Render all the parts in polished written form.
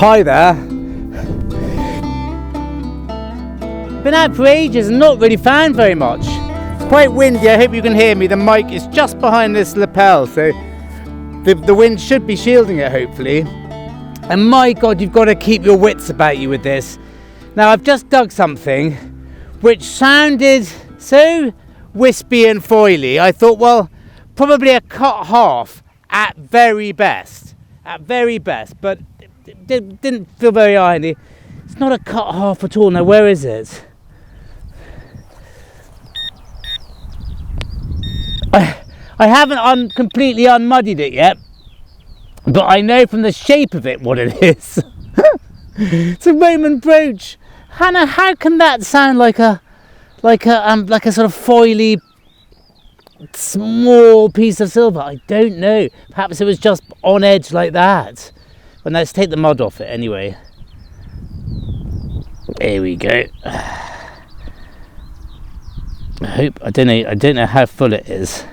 Hi there. Been out for ages and not really found very much. It's quite windy, I hope you can hear me. The mic is just behind this lapel, so the wind should be shielding it, hopefully. And my God, you've got to keep your wits about you with this. Now, I've just dug something which sounded so wispy and foily. I thought, well, probably a cut half at very best. But it didn't feel very irony. It's not a cut half at all. Now, where is it? I haven't completely unmuddied it yet, but I know from the shape of it what it is. It's a Roman brooch. Hannah, how can that sound like a sort of foily small piece of silver? I don't know. Perhaps it was just on edge like that. Well, let's take the mud off it anyway. There we go. I don't know how full it is.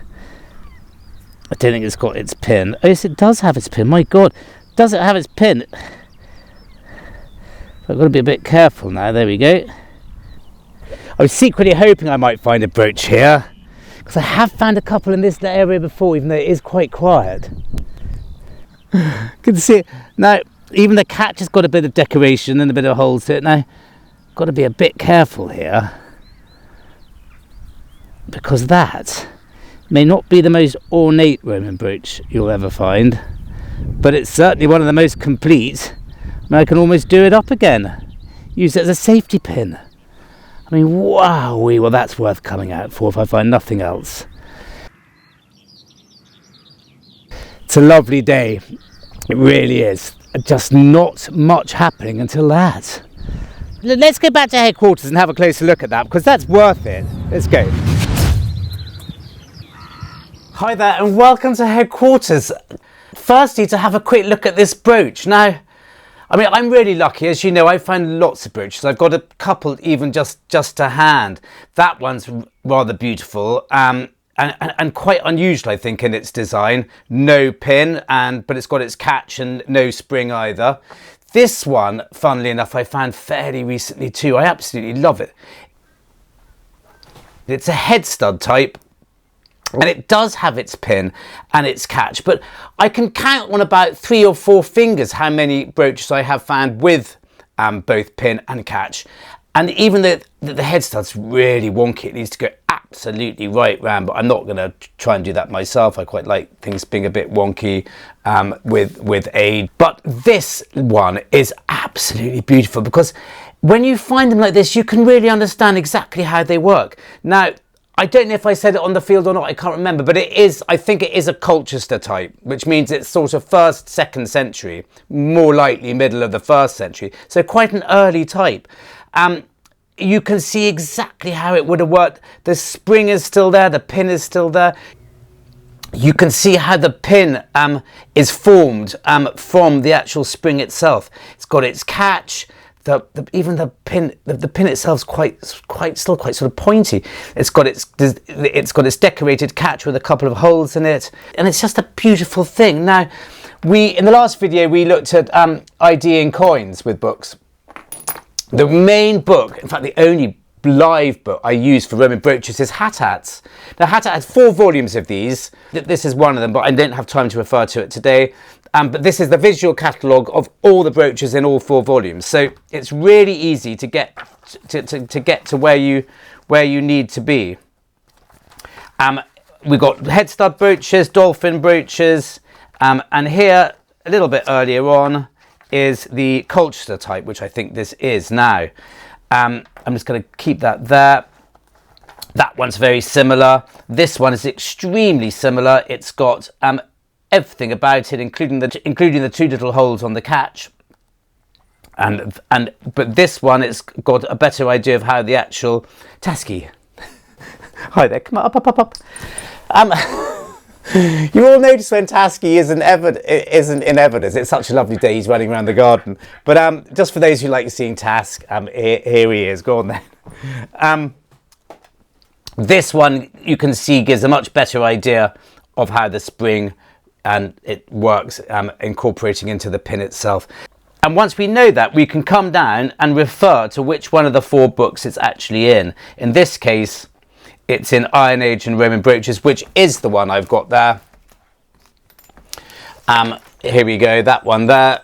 I don't think it's got its pin. Oh yes, it does have its pin. My God, does it have its pin? I've got to be a bit careful now. There we go. I was secretly hoping I might find a brooch here, because I have found a couple in this area before, even though it is quite quiet. Good to see it. Now, even the catch has got a bit of decoration and a bit of holes to it. Now, got to be a bit careful here, because that may not be the most ornate Roman brooch you'll ever find, but it's certainly one of the most complete. I mean, I can almost do it up again, use it as a safety pin. I mean, wowee, well, that's worth coming out for if I find nothing else. It's a lovely day, it really is. Just not much happening until that. Let's go back to headquarters and have a closer look at that, because that's worth it. Let's go. Hi there and welcome to headquarters. Firstly, to have a quick look at this brooch. Now, I mean, I'm really lucky. As you know, I find lots of brooches. I've got a couple even just to hand. That one's rather beautiful and quite unusual, I think, in its design. No pin, but it's got its catch and no spring either. This one, funnily enough, I found fairly recently too. I absolutely love it. It's a head stud type, and it does have its pin and its catch, but I can count on about 3 or 4 fingers how many brooches I have found with both pin and catch. And even though the head stud's really wonky, it needs to go absolutely right round, but I'm not going to try and do that myself. I quite like things being a bit wonky with aid. But this one is absolutely beautiful, because when you find them like this, you can really understand exactly how they work. Now, I don't know if I said it on the field or not, I can't remember, but it is, I think it is a Colchester type, which means it's sort of 1st, 2nd century, more likely middle of the 1st century. So quite an early type. You can see exactly how it would have worked. The spring is still there, the pin is still there. You can see how the pin is formed from the actual spring itself. It's got its catch. Even the pin itself is still quite sort of pointy. It's got its decorated catch with a couple of holes in it, and it's just a beautiful thing. Now, in the last video we looked at IDing coins with books. The main book, in fact the only live book I use for Roman brooches, is Artefacts. Now, Artefacts has 4 volumes of these. This is one of them, but I don't have time to refer to it today. But this is the visual catalogue of all the brooches in all 4 volumes. So it's really easy to get to where you need to be. We've got head stud brooches, dolphin brooches, and here a little bit earlier on is the Colchester type, which I think this is now. I'm just going to keep that there. That one's very similar. This one is extremely similar. It's got everything about it, including the 2 little holes on the catch. But this one, it's got a better idea of how the actual Tasky. Hi there, come on, up. You all notice when Tasky isn't in evidence. It's such a lovely day. He's running around the garden. But just for those who like seeing Task, here he is. Go on then. This one you can see gives a much better idea of how the spring and it works, incorporating into the pin itself. And once we know that, we can come down and refer to which one of the 4 books it's actually in. In this case, it's in Iron Age and Roman brooches, which is the one I've got there. Here we go, that one there.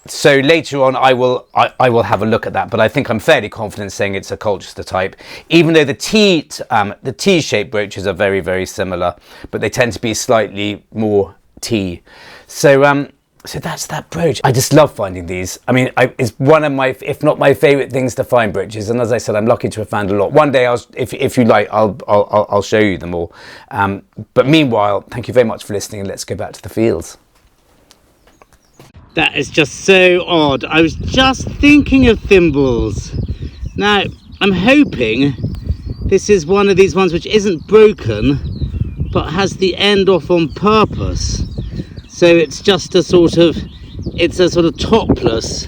So later on, I will have a look at that, but I think I'm fairly confident saying it's a Colchester type, even though the T-shaped brooches are very, very similar, but they tend to be slightly more T. So so that's that brooch. I just love finding these. I mean, it's one of my, if not my favorite things to find brooches. And as I said, I'm lucky to have found a lot. One day, if you like, I'll show you them all. But meanwhile, thank you very much for listening, and let's go back to the fields. That is just so odd. I was just thinking of thimbles. Now, I'm hoping this is one of these ones which isn't broken, but has the end off on purpose. So it's just a sort of, it's a sort of topless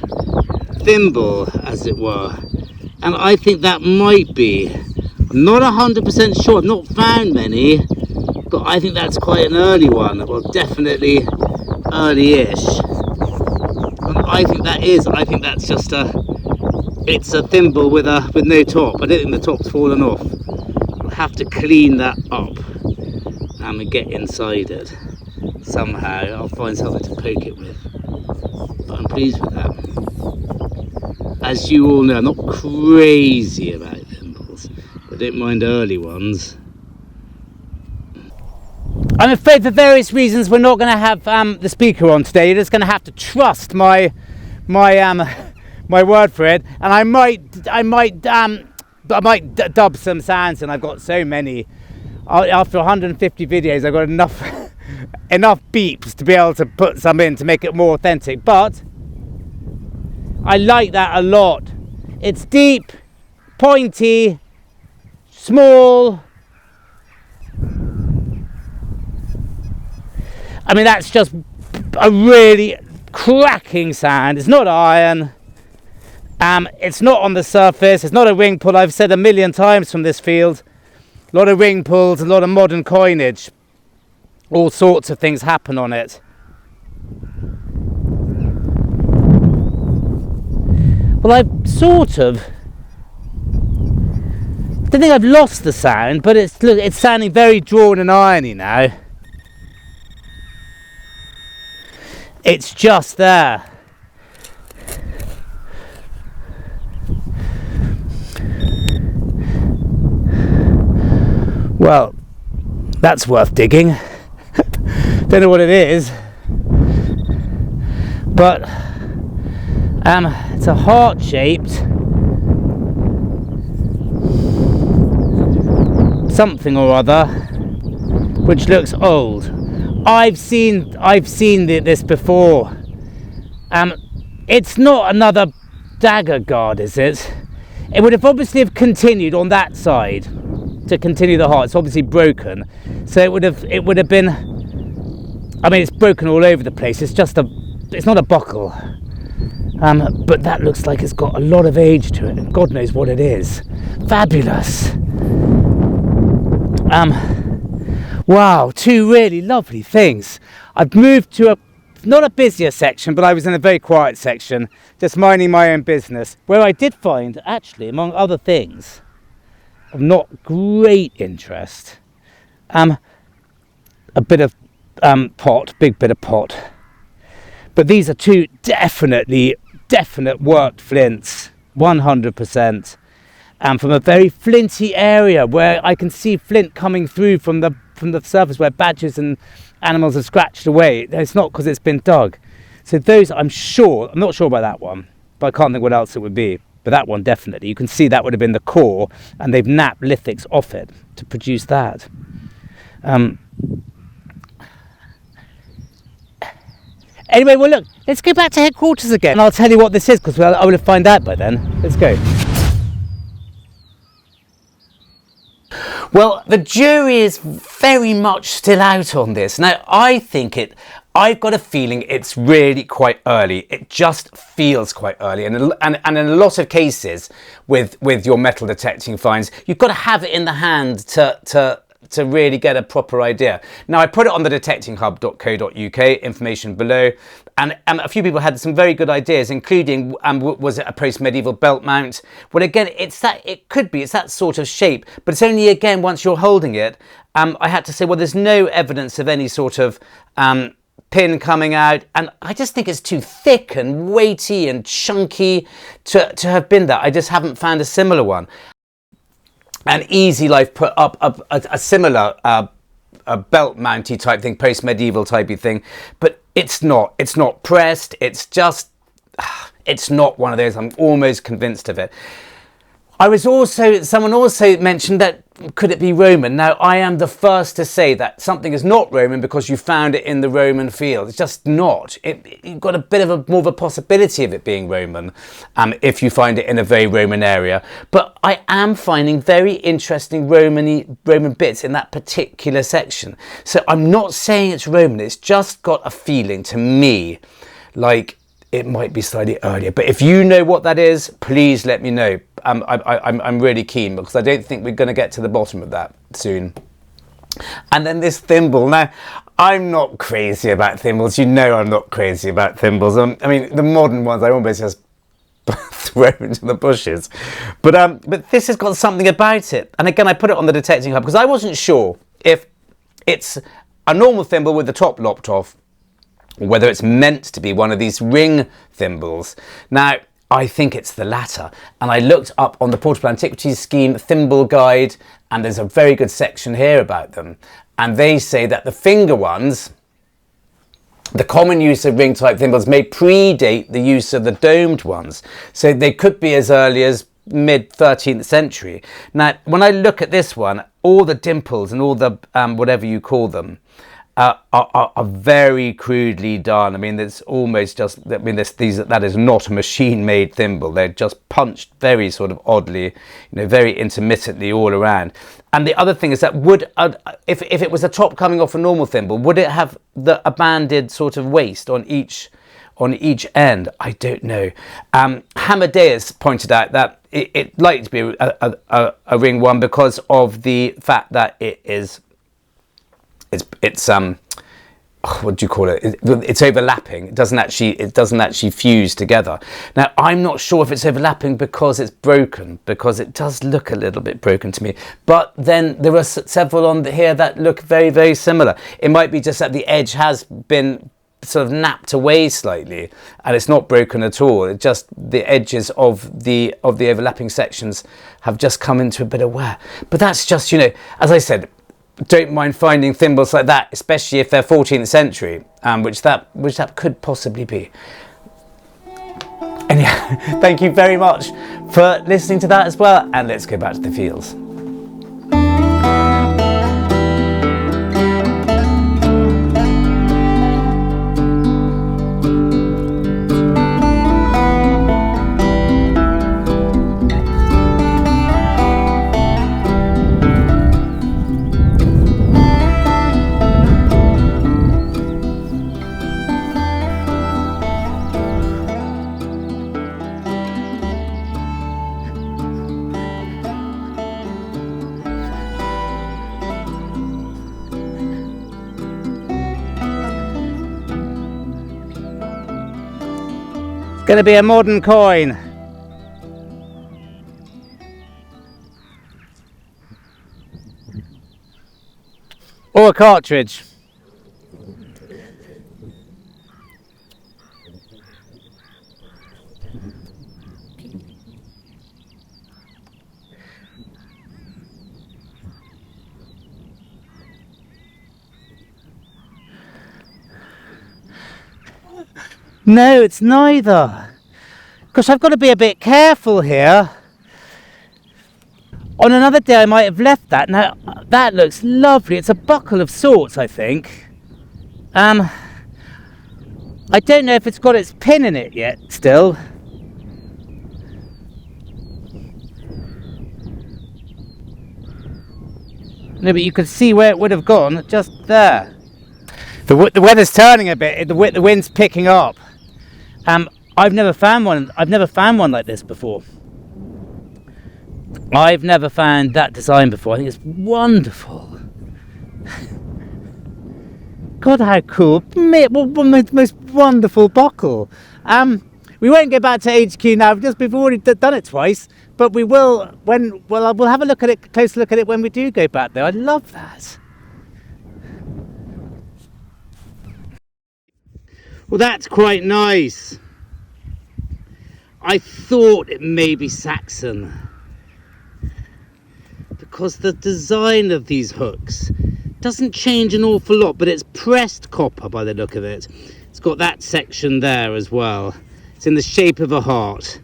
thimble, as it were. And I think that might be, I'm not 100% sure, I've not found many, but I think that's quite an early one. Well, definitely early-ish. And I think that is, I think that's just it's a thimble with no top. I don't think the top's fallen off. I'll have to clean that up and get inside it. Somehow I'll find something to poke it with, but I'm pleased with that. As you all know, I'm not crazy about thimbles, but I don't mind early ones. I'm afraid for various reasons we're not going to have the speaker on today. You're just going to have to trust my word for it, and I might dub some sounds, and I've got so many. After 150 videos, I've got enough beeps to be able to put some in to make it more authentic, but I like that a lot. It's deep, pointy, small. I mean, that's just a really cracking sound. It's not iron. It's not on the surface. It's not a ring pull. I've said a million times from this field. A lot of ring pulls, a lot of modern coinage. All sorts of things happen on it. Well, I sort of, I don't think I've lost the sound, but it's sounding very drawn and irony now. It's just there. Well, that's worth digging. Don't know what it is, but it's a heart-shaped something or other, which looks old. I've seen this before. It's not another dagger guard, is it? It would have obviously have continued on that side to continue the heart. It's obviously broken, so it would have been. I mean, it's broken all over the place. It's not a buckle, but that looks like it's got a lot of age to it, and God knows what it is. Fabulous. Wow, 2 really lovely things. I've moved to not a busier section, but I was in a very quiet section, just minding my own business, where I did find, actually, among other things of not great interest, a bit of pot, big bit of pot. But these are 2 definite worked flints, 100%, from a very flinty area where I can see flint coming through from the surface where badgers and animals have scratched away. It's not because it's been dug. So those, I'm not sure about that one, but I can't think what else it would be. But that one definitely, you can see that would have been the core, and they've napped lithics off it to produce that. Anyway, well look, let's go back to headquarters again, and I'll tell you what this is, because I will have found out by then. Let's go. Well, the jury is very much still out on this. Now, I've got a feeling it's really quite early. It just feels quite early. And in a lot of cases with your metal detecting finds, you've got to have it in the hand to really get a proper idea. Now, I put it on the detectinghub.co.uk, information below. and a few people had some very good ideas, including was it a post-medieval belt mount? Well, again, it's that sort of shape, but it's only, again, once you're holding it. I had to say, well, there's no evidence of any sort of pin coming out, and I just think it's too thick and weighty and chunky to have been that. I just haven't found a similar one. And Easy Life put up a similar a belt mounty type thing, post-medieval typey thing, but it's not pressed. It's just, it's not one of those. I'm almost convinced of it. Someone also mentioned that, could it be Roman? Now, I am the first to say that something is not Roman because you found it in the Roman field. It's just not. You've got a bit of more of a possibility of it being Roman if you find it in a very Roman area. But I am finding very interesting Roman bits in that particular section. So I'm not saying it's Roman. It's just got a feeling to me like it might be slightly earlier. But if you know what that is, please let me know. I'm really keen, because I don't think we're going to get to the bottom of that soon. And then this thimble. Now, I'm not crazy about thimbles. You know I'm not crazy about thimbles. I mean, the modern ones I almost just throw into the bushes. But this has got something about it. And again, I put it on the detecting hub because I wasn't sure if it's a normal thimble with the top lopped off, or whether it's meant to be one of these ring thimbles. Now, I think it's the latter, and I looked up on the Portable Antiquities Scheme Thimble Guide, and there's a very good section here about them, and they say that the finger ones, the common use of ring type thimbles, may predate the use of the domed ones, so they could be as early as mid 13th century. Now, when I look at this one, all the dimples and all the whatever you call them are very crudely done. I mean, it's almost just, I mean, that is not a machine-made thimble. They're just punched very sort of oddly, you know, very intermittently all around. And the other thing is that if it was a top coming off a normal thimble, would it have a banded sort of waist on each end? I don't know. Amadeus pointed out that it likely to be a ring one because of the fact that it's what do you call it? It's overlapping. It doesn't actually fuse together. Now, I'm not sure if it's overlapping because it's broken, because it does look a little bit broken to me. But then there are several on here that look very, very similar. It might be just that the edge has been sort of napped away slightly and it's not broken at all. It just, the edges of the overlapping sections have just come into a bit of wear. But that's just, you know, as I said, don't mind finding thimbles like that, especially if they're 14th century, which that could possibly be. And yeah, thank you very much for listening to that as well, and let's go back to the fields. Going to be a modern coin. Or a cartridge. No, it's neither. Because I've got to be a bit careful here. On another day I might have left that. Now, that looks lovely. It's a buckle of sorts, I think. I don't know if it's got its pin in it yet, still. No, but you could see where it would have gone, just there. The weather's turning a bit, the wind's picking up. I've never found one like this before. I've never found that design before. I think it's wonderful. God, how cool. Most wonderful buckle. We won't go back to HQ now, just we've already done it twice, but we will we'll have a look at it, closer look at it when we do go back there. I love that. Well, that's quite nice. I thought it may be Saxon, because the design of these hooks doesn't change an awful lot, but it's pressed copper by the look of it. It's got that section there as well. It's in the shape of a heart.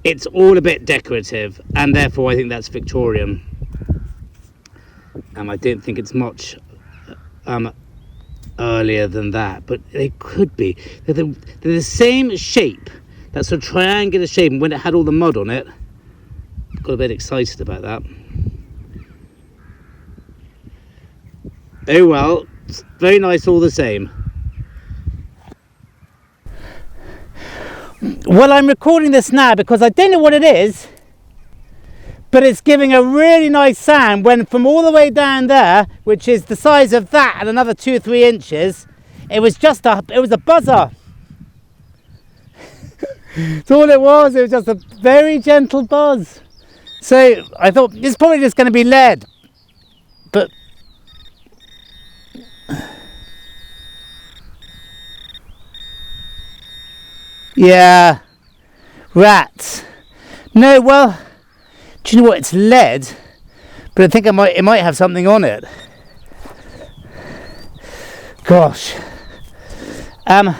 It's all a bit decorative, and therefore I think that's Victorian. I don't think it's much earlier than that, but they could be. They're the same shape, that sort of triangular shape, and when it had all the mud on it, got a bit excited about that. Oh well, it's very nice all the same. Well, I'm recording this now because I don't know what it is, but it's giving a really nice sound when from all the way down there, which is the size of that and another 2 or 3 inches, it was a buzzer. That's all it was just a very gentle buzz. So I thought it's probably just going to be lead, but yeah, rats. No, well, do you know what? It's lead, but I think it might have something on it. Gosh. Yeah,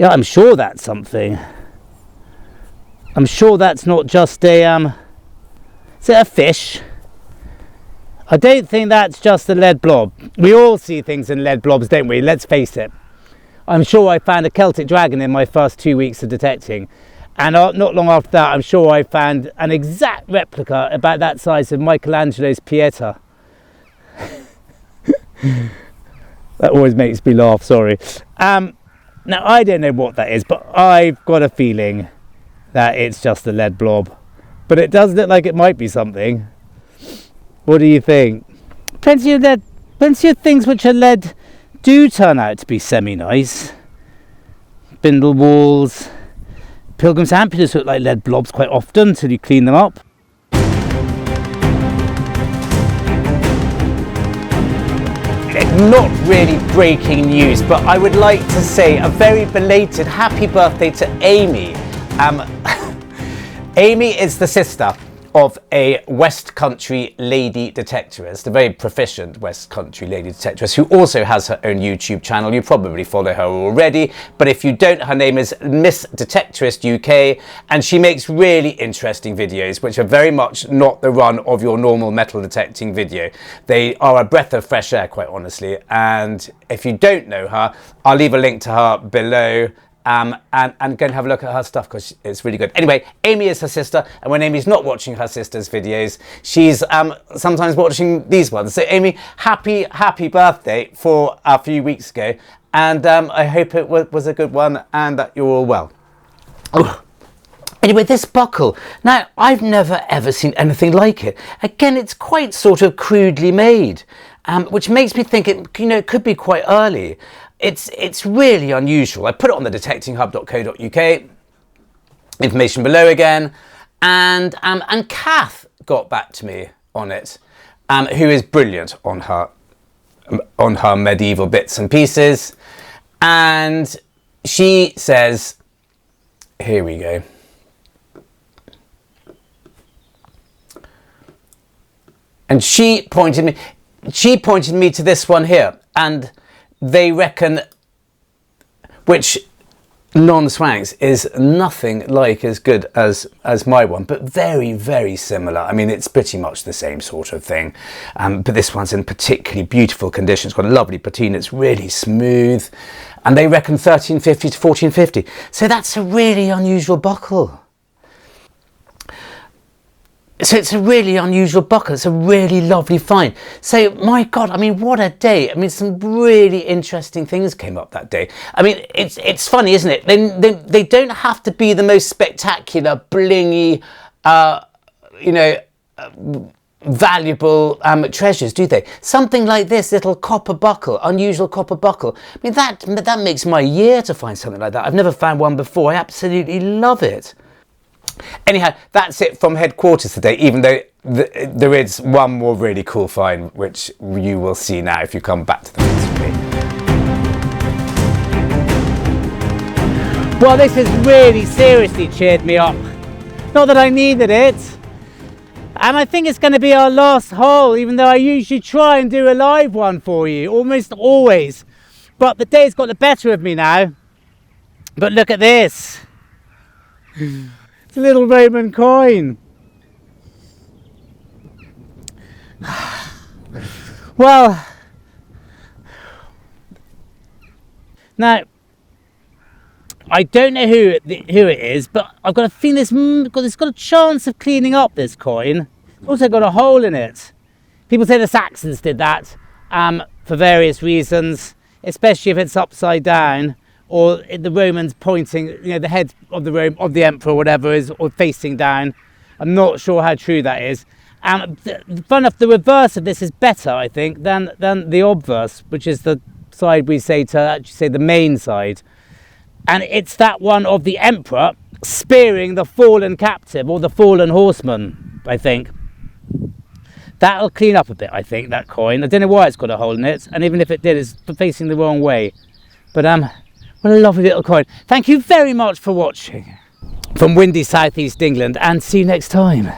I'm sure that's something. I'm sure that's not just a is it a fish? I don't think that's just a lead blob. We all see things in lead blobs, don't we? Let's face it. I'm sure I found a Celtic dragon in my first 2 weeks of detecting, and not long after that I'm sure I found an exact replica about that size of Michelangelo's Pieta. That always makes me laugh, sorry. Now I don't know what that is, but I've got a feeling that it's just a lead blob, but it does look like it might be something. What do you think? Plenty of things which are lead do turn out to be semi-nice. Bindle walls, pilgrim's ampulas look like lead blobs quite often until you clean them up. Not really breaking news, but I would like to say a very belated happy birthday to Amy. Amy is the sister of a West Country lady detectorist, a very proficient West Country lady detectorist who also has her own YouTube channel. You probably follow her already, but if you don't, her name is Miss Detectorist UK, and she makes really interesting videos which are very much not the run of your normal metal detecting video. They are a breath of fresh air, quite honestly, and if you don't know her, I'll leave a link to her below. And go and have a look at her stuff because it's really good. Anyway, Amy is her sister, and when Amy's not watching her sister's videos, she's sometimes watching these ones. So Amy, happy birthday for a few weeks ago, and I hope it was a good one and that you're all well. Oh. Anyway, this buckle, now I've never ever seen anything like it. Again, it's quite sort of crudely made, which makes me think it could be quite early. It's really unusual. I put it on the detectinghub.co.uk, information below again, and Kath got back to me on it, who is brilliant on her medieval bits and pieces, and she says, here we go. And she pointed me to this one here, and they reckon, which non-swanks is nothing like as good as my one, but very, very similar. I mean, it's pretty much the same sort of thing, but this one's in particularly beautiful condition. It's got a lovely patina, it's really smooth, and they reckon 1350 to 1450. So that's a really unusual buckle. So it's a really unusual buckle. It's a really lovely find. So my God, I mean, what a day. I mean, some really interesting things came up that day. I mean, it's funny, isn't it? They don't have to be the most spectacular, blingy, valuable treasures, do they? Something like this little copper buckle, unusual copper buckle. I mean, that makes my year to find something like that. I've never found one before. I absolutely love it. Anyhow, that's it from headquarters today, even though there is one more really cool find, which you will see now if you come back to the video with me. Well, this has really seriously cheered me up. Not that I needed it. And I think it's going to be our last haul, even though I usually try and do a live one for you, almost always. But the day's got the better of me now. But look at this. It's a little Roman coin. Well, now, I don't know who it is, but I've got a feeling it's got a chance of cleaning up, this coin. It's also got a hole in it. People say the Saxons did that for various reasons, especially if it's upside down, or the Romans pointing, the head of the emperor or whatever is or facing down. I'm not sure how true that is. Fun enough, the reverse of this is better, I think, than the obverse, which is the side we say to actually say the main side. And it's that one of the emperor spearing the fallen captive or the fallen horseman, I think. That'll clean up a bit, I think, that coin. I don't know why it's got a hole in it, and even if it did, it's facing the wrong way. But what a lovely little coin. Thank you very much for watching from windy southeast England, and see you next time.